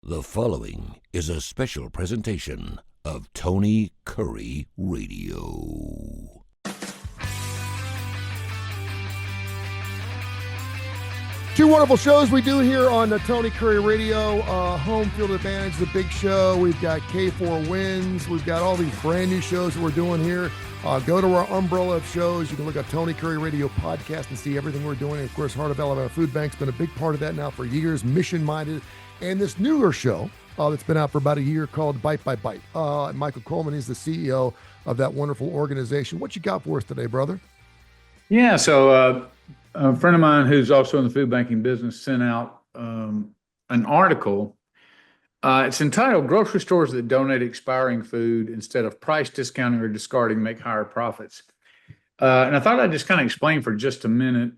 The following is a special presentation of Tony Kurre Radio. Two wonderful shows we do here on the Tony Kurre Radio. Home Field Advantage, the big show. We've got K4 Wins. We've got all these brand new shows that we're doing here. Go to our umbrella of shows. You can look at Tony Kurre Radio podcast and see everything we're doing. And of course, Heart of Alabama Food Bank's been a big part of that now for years, mission-minded. And this newer show that's been out for about a year called Bite by Bite. Michael Coleman is the CEO of that wonderful organization. What you got for us today, brother? Yeah, so a friend of mine who's also in the food banking business sent out an article. It's entitled "Grocery Stores That Donate Expiring Food Instead of Price Discounting or Discarding Make Higher Profits." And I thought I'd just kind of explain for just a minute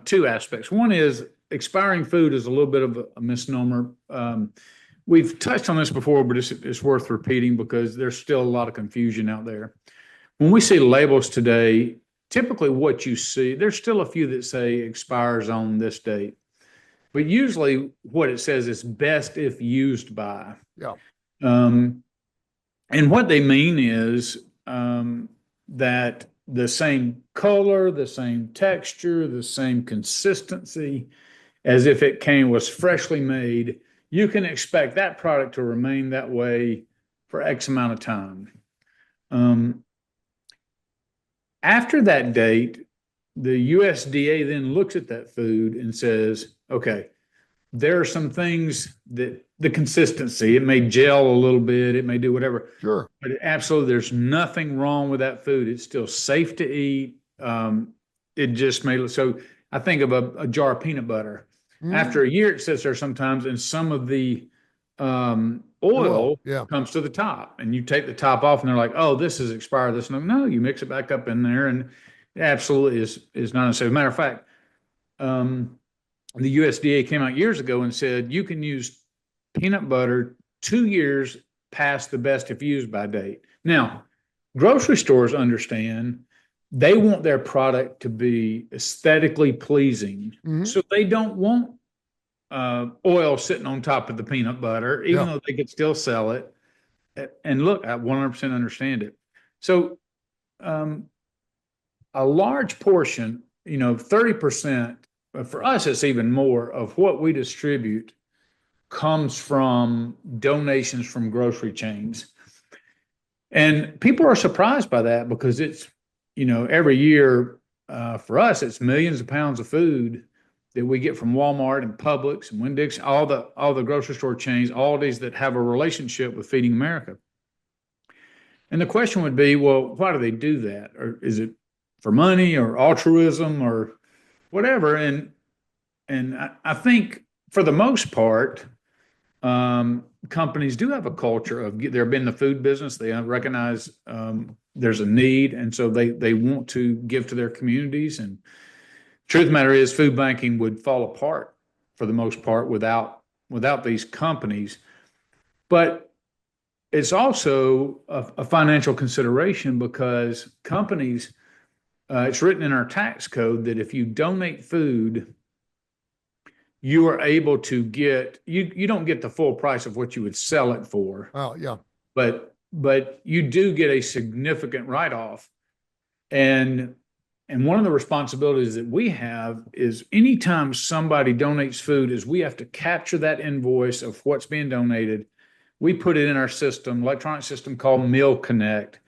two aspects. One is expiring food is a little bit of a misnomer. We've touched on this before, but it's worth repeating because there's still a lot of confusion out there. When we see labels today, typically what you see, there's still a few that say expires on this date. But usually what it says is best if used by. Yeah. And what they mean is that the same color, the same texture, the same consistency, as if it was freshly made, you can expect that product to remain that way for X amount of time. After that date, the USDA then looks at that food and says, okay, there are some things that the consistency, it may gel a little bit, it may do whatever. Sure. But absolutely, there's nothing wrong with that food. It's still safe to eat. It just may look, so I think of a jar of peanut butter. After a year, it sits there sometimes, and some of the oil comes to the top, and you take the top off, and they're like, "Oh, this is expired." This no, you mix it back up in there, and it absolutely is not necessary. As a matter of fact, the USDA came out years ago and said you can use peanut butter 2 years past the best if used by date. Now, grocery stores understand they want their product to be aesthetically pleasing, so they don't want oil sitting on top of the peanut butter, even though they could still sell it. And look, I 100% understand it. So a large portion, 30%, for us, it's even more of what we distribute comes from donations from grocery chains. And people are surprised by that because it's, every year for us, it's millions of pounds of food that we get from Walmart and Publix and Winn-Dixie, all the grocery store chains, all these that have a relationship with Feeding America. And the question would be, well, why do they do that? Or is it for money or altruism or whatever? And I think for the most part, companies do have a culture of they're in the food business. They recognize there's a need, and so they want to give to their communities. And truth of the matter is, food banking would fall apart for the most part without these companies. But it's also a financial consideration because companies, it's written in our tax code that if you donate food, you are able to get, you don't get the full price of what you would sell it for. Oh, yeah. But you do get a significant write-off. And one of the responsibilities that we have is anytime somebody donates food is we have to capture that invoice of what's being donated. We put it in our system, electronic system called Meal Connect.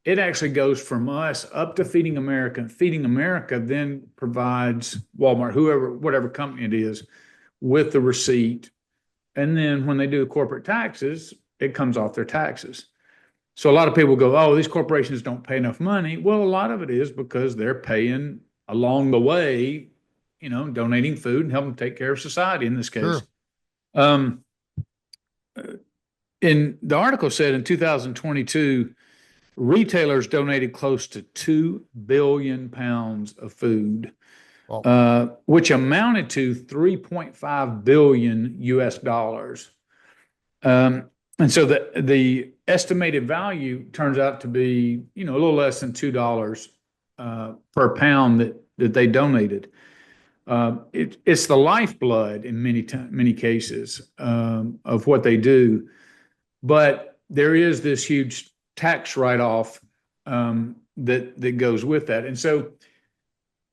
It actually goes from us up to Feeding America. Feeding America then provides Walmart, whatever company it is, with the receipt. And then when they do the corporate taxes, it comes off their taxes. So a lot of people go, oh, these corporations don't pay enough money. Well, a lot of it is because they're paying along the way, donating food and helping take care of society in this case. Sure. In the article said in 2022, retailers donated close to 2 billion pounds of food, which amounted to 3.5 billion US dollars. And so the estimated value turns out to be, a little less than $2 per pound that they donated. It's the lifeblood in many cases of what they do. But there is this huge tax write-off that goes with that. And so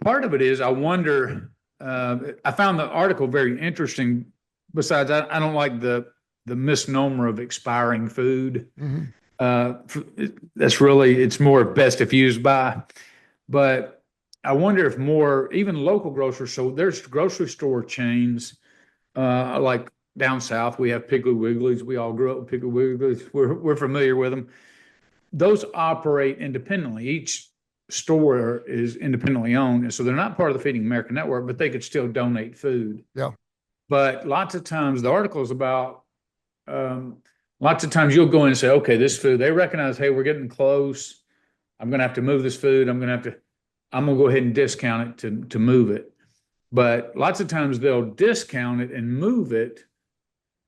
part of it is, I wonder, I found the article very interesting. Besides, I don't like the misnomer of expiring food. That's really, it's more best if used by. But I wonder if more, even local grocers, so there's grocery store chains, like down south, we have Piggly Wigglies. We all grew up with Piggly Wigglies. We're familiar with them. Those operate independently. Each store is independently owned, and so they're not part of the Feeding America network, but they could still donate food. Yeah. But lots of times the article is about, lots of times you'll go in and say, okay, this food, they recognize, hey, we're getting close. I'm going to have to move this food. I'm going to go ahead and discount it to move it. But lots of times they'll discount it and move it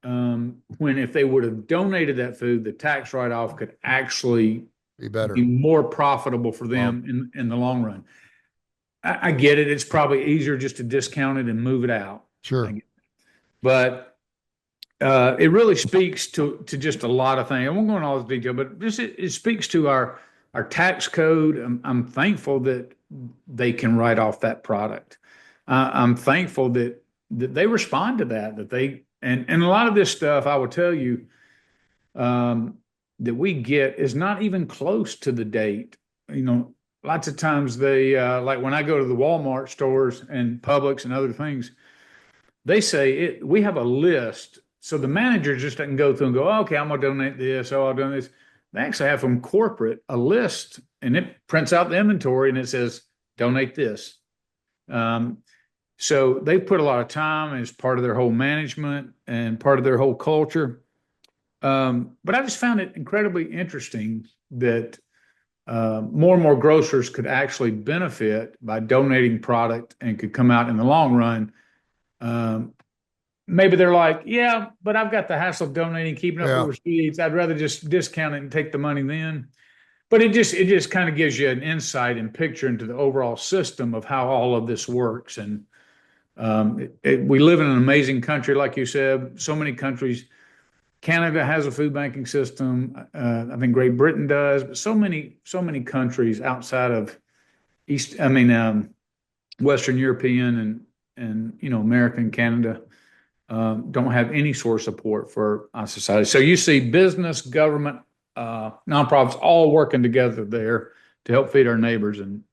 when if they would have donated that food, the tax write-off could actually be more profitable for them in the long run. I get it. It's probably easier just to discount it and move it out. Sure. But it really speaks to just a lot of things. I won't go into all this detail, but it speaks to our tax code. I'm thankful that they can write off that product. I'm thankful that they respond to that they and a lot of this stuff, I will tell you, that we get is not even close to the date. Lots of times they, like when I go to the Walmart stores and Publix and other things, they say we have a list. So the manager just doesn't go through and go, okay, I'm going to donate this. Oh, I'll donate this. They actually have from corporate a list, and it prints out the inventory and it says, donate this. So they put a lot of time as part of their whole management and part of their whole culture. But I just found it incredibly interesting that more and more grocers could actually benefit by donating product and could come out in the long run. Maybe they're like, yeah, but I've got the hassle of donating, keeping up with receipts. I'd rather just discount it and take the money then. But it just kind of gives you an insight and picture into the overall system of how all of this works. And we live in an amazing country, like you said. So many countries. Canada has a food banking system. I think Great Britain does, but so many countries outside of Western European and America and Canada don't have any sort of support for our society. So you see business, government, nonprofits all working together there to help feed our neighbors. And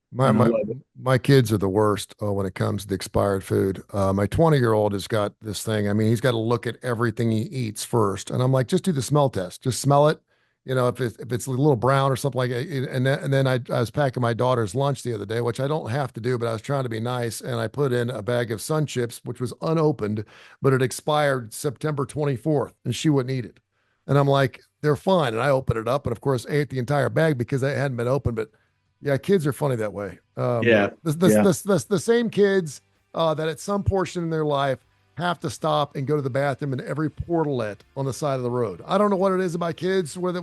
my kids are the worst when it comes to expired food. My 20-year-old has got this thing. I mean, he's got to look at everything he eats first, and I'm like, just do the smell test. Just smell it. If it's a little brown or something like that. And then I was packing my daughter's lunch the other day, which I don't have to do, but I was trying to be nice, and I put in a bag of Sun Chips, which was unopened, but it expired September 24th, and she wouldn't eat it. And I'm like, they're fine. And I opened it up, and of course, ate the entire bag because it hadn't been opened. But yeah, kids are funny that way. The same kids that at some portion in their life have to stop and go to the bathroom in every portalet on the side of the road. I don't know what it is about kids where they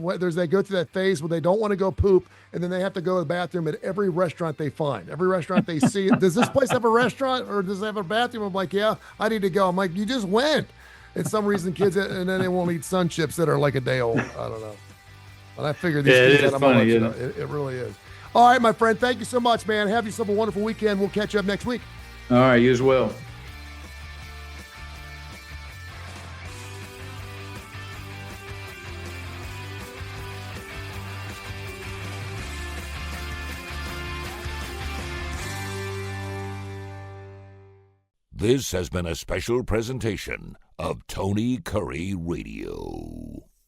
go through that phase where they don't want to go poop, and then they have to go to the bathroom at every restaurant they find, every restaurant they see. Does this place have a restaurant or does it have a bathroom? I'm like, yeah, I need to go. I'm like, you just went. And some reason kids, and then they won't eat Sun Chips that are like a day old. I don't know. But I figured these kids, I'm funny, it really is. All right, my friend. Thank you so much, man. Have yourself a wonderful weekend. We'll catch you up next week. All right, you as well. This has been a special presentation of Tony Kurre Radio.